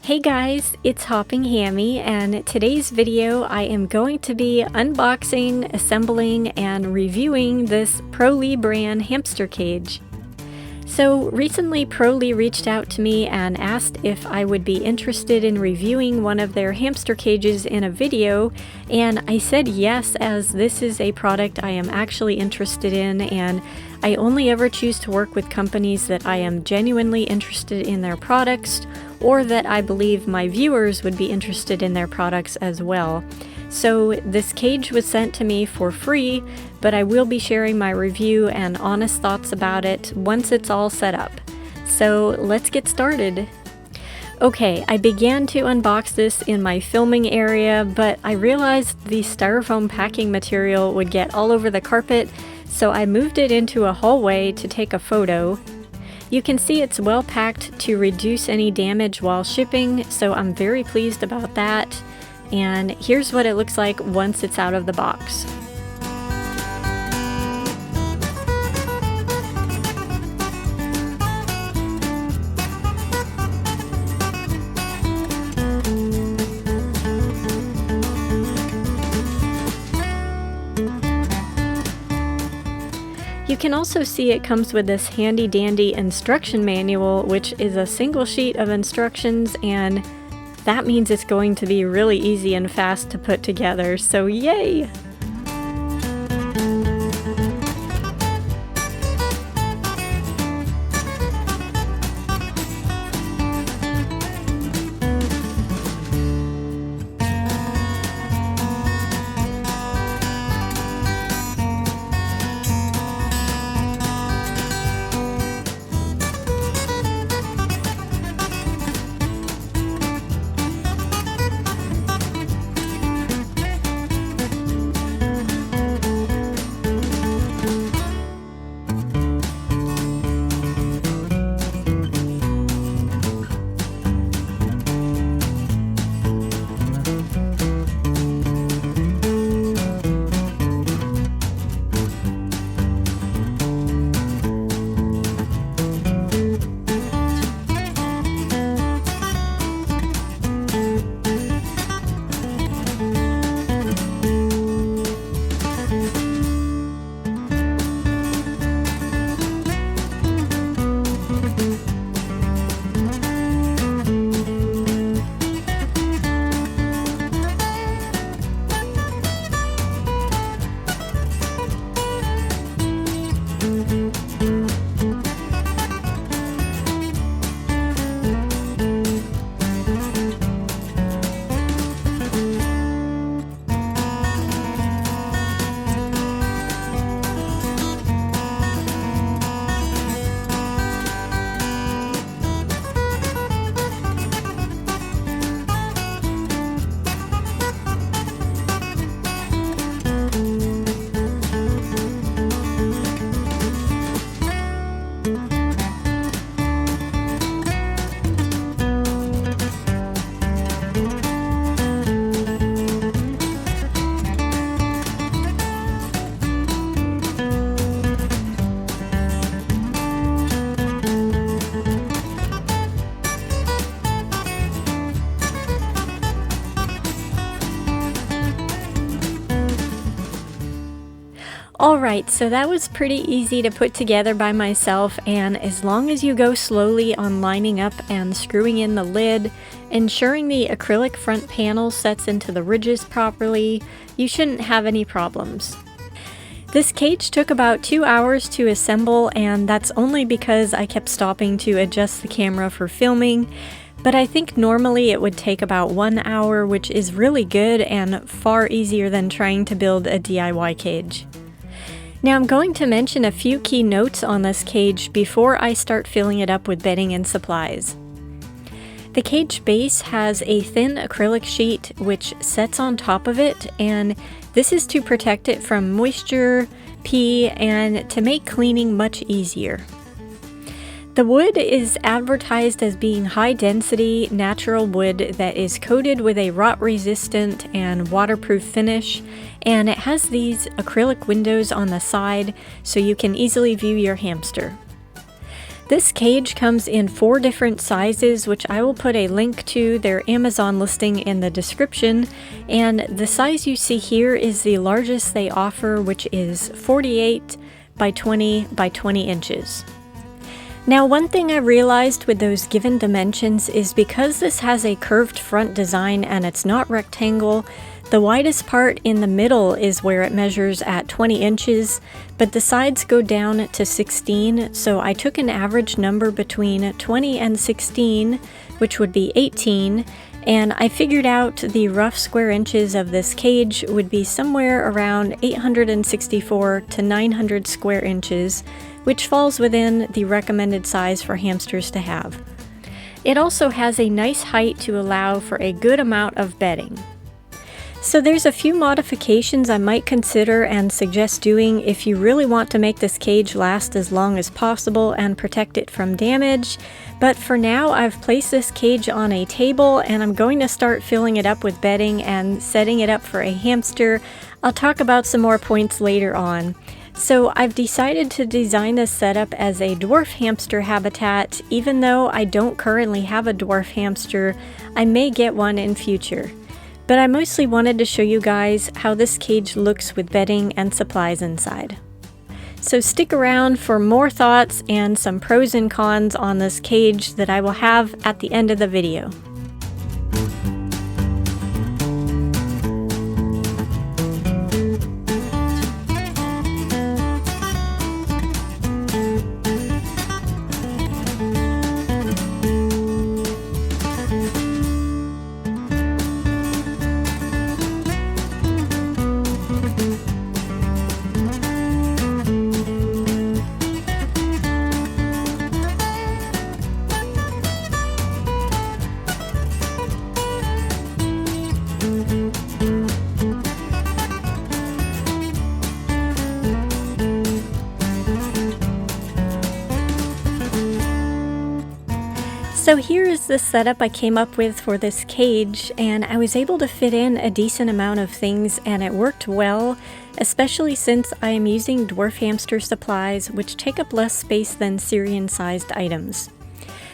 Hey guys, it's HoppingHammy, and today's video I am going to be unboxing, assembling, and reviewing this PROLEE brand hamster cage. So recently PROLEE reached out to me and asked if I would be interested in reviewing one of their hamster cages in a video, and I said yes, as this is a product I am actually interested in, and I only ever choose to work with companies that I am genuinely interested in their products, or that I believe my viewers would be interested in their products as well. So this cage was sent to me for free, but I will be sharing my review and honest thoughts about it once it's all set up. So let's get started. Okay, I began to unbox this in my filming area, but I realized the styrofoam packing material would get all over the carpet, so I moved it into a hallway to take a photo. You can see it's well packed to reduce any damage while shipping, so I'm very pleased about that. And here's what it looks like once it's out of the box. You can also see it comes with this handy dandy instruction manual, which is a single sheet of instructions, and that means it's going to be really easy and fast to put together, so yay! Alright, so that was pretty easy to put together by myself, and as long as you go slowly on lining up and screwing in the lid, ensuring the acrylic front panel sets into the ridges properly, you shouldn't have any problems. This cage took about 2 hours to assemble, and that's only because I kept stopping to adjust the camera for filming, but I think normally it would take about 1 hour, which is really good and far easier than trying to build a DIY cage. Now I'm going to mention a few key notes on this cage before I start filling it up with bedding and supplies. The cage base has a thin acrylic sheet which sets on top of it, and this is to protect it from moisture, pee, and to make cleaning much easier. The wood is advertised as being high-density natural wood that is coated with a rot-resistant and waterproof finish, and it has these acrylic windows on the side so you can easily view your hamster. This cage comes in 4 different sizes, which I will put a link to their Amazon listing in the description. And the size you see here is the largest they offer, which is 48 by 20 by 20 inches. Now, one thing I realized with those given dimensions is because this has a curved front design and it's not rectangle, the widest part in the middle is where it measures at 20 inches, but the sides go down to 16, so I took an average number between 20 and 16, which would be 18, and I figured out the rough square inches of this cage would be somewhere around 864 to 900 square inches, which falls within the recommended size for hamsters to have. It also has a nice height to allow for a good amount of bedding. So there's a few modifications I might consider and suggest doing if you really want to make this cage last as long as possible and protect it from damage. But for now, I've placed this cage on a table and I'm going to start filling it up with bedding and setting it up for a hamster. I'll talk about some more points later on. So I've decided to design this setup as a dwarf hamster habitat. Even though I don't currently have a dwarf hamster, I may get one in future. But I mostly wanted to show you guys how this cage looks with bedding and supplies inside. So stick around for more thoughts and some pros and cons on this cage that I will have at the end of the video. So here is the setup I came up with for this cage, and I was able to fit in a decent amount of things and it worked well, especially since I am using dwarf hamster supplies which take up less space than Syrian-sized items.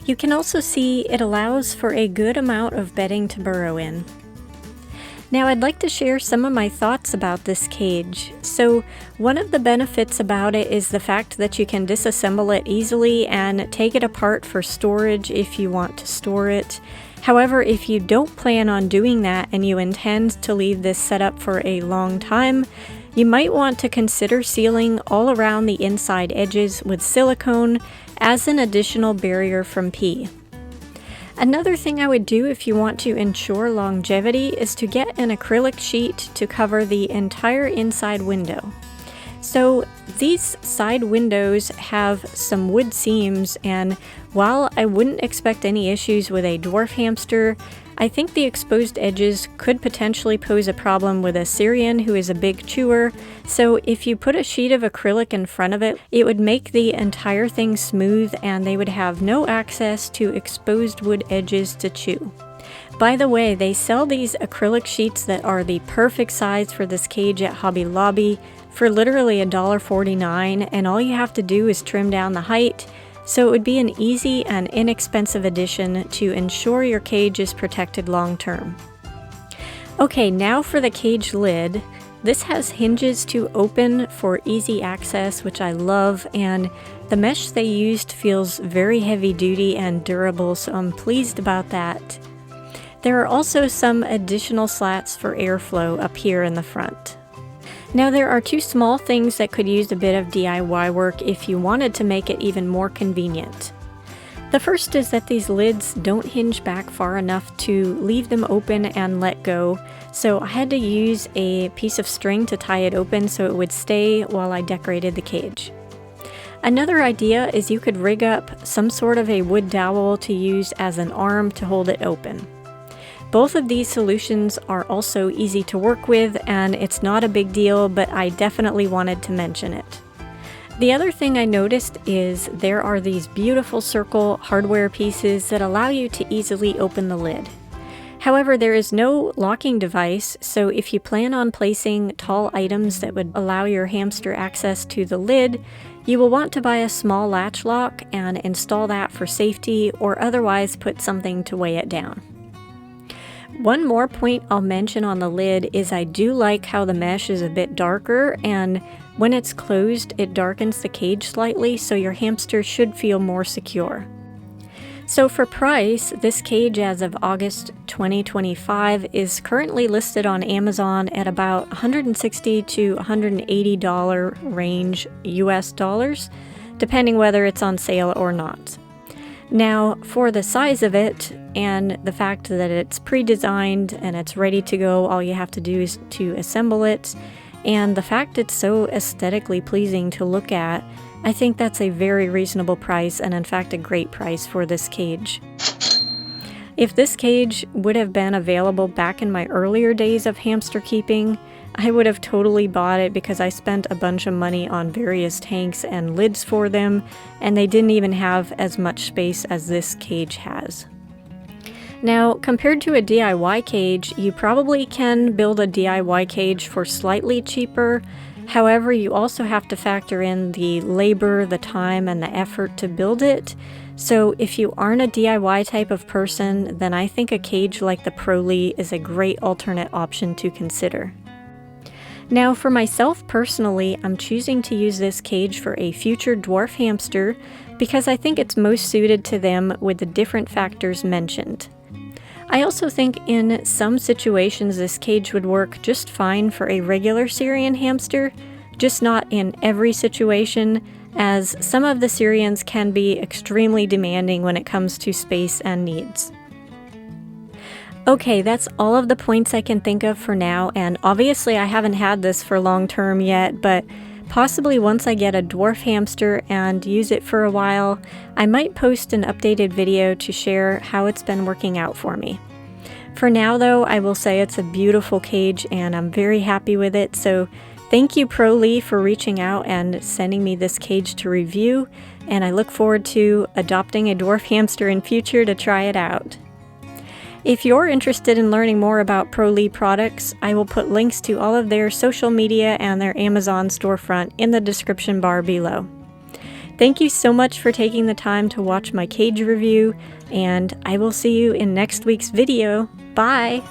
You can also see it allows for a good amount of bedding to burrow in. Now I'd like to share some of my thoughts about this cage. So one of the benefits about it is the fact that you can disassemble it easily and take it apart for storage if you want to store it. However, if you don't plan on doing that and you intend to leave this set up for a long time, you might want to consider sealing all around the inside edges with silicone as an additional barrier from pee. Another thing I would do if you want to ensure longevity is to get an acrylic sheet to cover the entire inside window. So these side windows have some wood seams, and while I wouldn't expect any issues with a dwarf hamster, I think the exposed edges could potentially pose a problem with a Syrian who is a big chewer, so if you put a sheet of acrylic in front of it, it would make the entire thing smooth and they would have no access to exposed wood edges to chew. By the way, they sell these acrylic sheets that are the perfect size for this cage at Hobby Lobby for literally $1.49, and all you have to do is trim down the height. So it would be an easy and inexpensive addition to ensure your cage is protected long term. Okay, now for the cage lid. This has hinges to open for easy access, which I love, and the mesh they used feels very heavy duty and durable, so I'm pleased about that. There are also some additional slats for airflow up here in the front. Now there are 2 small things that could use a bit of DIY work if you wanted to make it even more convenient. The first is that these lids don't hinge back far enough to leave them open and let go, so I had to use a piece of string to tie it open so it would stay while I decorated the cage. Another idea is you could rig up some sort of a wood dowel to use as an arm to hold it open. Both of these solutions are also easy to work with, and it's not a big deal, but I definitely wanted to mention it. The other thing I noticed is there are these beautiful circle hardware pieces that allow you to easily open the lid. However, there is no locking device, so if you plan on placing tall items that would allow your hamster access to the lid, You will want to buy a small latch lock and install that for safety, or otherwise put something to weigh it down. One more point I'll mention on the lid is I do like how the mesh is a bit darker, and when it's closed it darkens the cage slightly, so your hamster should feel more secure. So for price, this cage as of August 2025 is currently listed on Amazon at about $160 to $180 range US dollars, depending whether it's on sale or not. Now, for the size of it and the fact that it's pre-designed and it's ready to go, all you have to do is to assemble it, and the fact it's so aesthetically pleasing to look at, I think that's a very reasonable price, and in fact a great price for this cage. If this cage would have been available back in my earlier days of hamster keeping, I would have totally bought it because I spent a bunch of money on various tanks and lids for them, and they didn't even have as much space as this cage has. Now, compared to a DIY cage, you probably can build a DIY cage for slightly cheaper. However, you also have to factor in the labor, the time, and the effort to build it. So if you aren't a DIY type of person, then I think a cage like the PROLEE is a great alternate option to consider. Now, for myself personally, I'm choosing to use this cage for a future dwarf hamster because I think it's most suited to them with the different factors mentioned. I also think in some situations this cage would work just fine for a regular Syrian hamster, just not in every situation, as some of the Syrians can be extremely demanding when it comes to space and needs. Okay, that's all of the points I can think of for now, and obviously I haven't had this for long term yet, but possibly once I get a dwarf hamster and use it for a while, I might post an updated video to share how it's been working out for me. For now though, I will say it's a beautiful cage and I'm very happy with it, so thank you PROLEE for reaching out and sending me this cage to review, and I look forward to adopting a dwarf hamster in future to try it out. If you're interested in learning more about PROLEE products, I will put links to all of their social media and their Amazon storefront in the description bar below. Thank you so much for taking the time to watch my cage review, and I will see you in next week's video. Bye!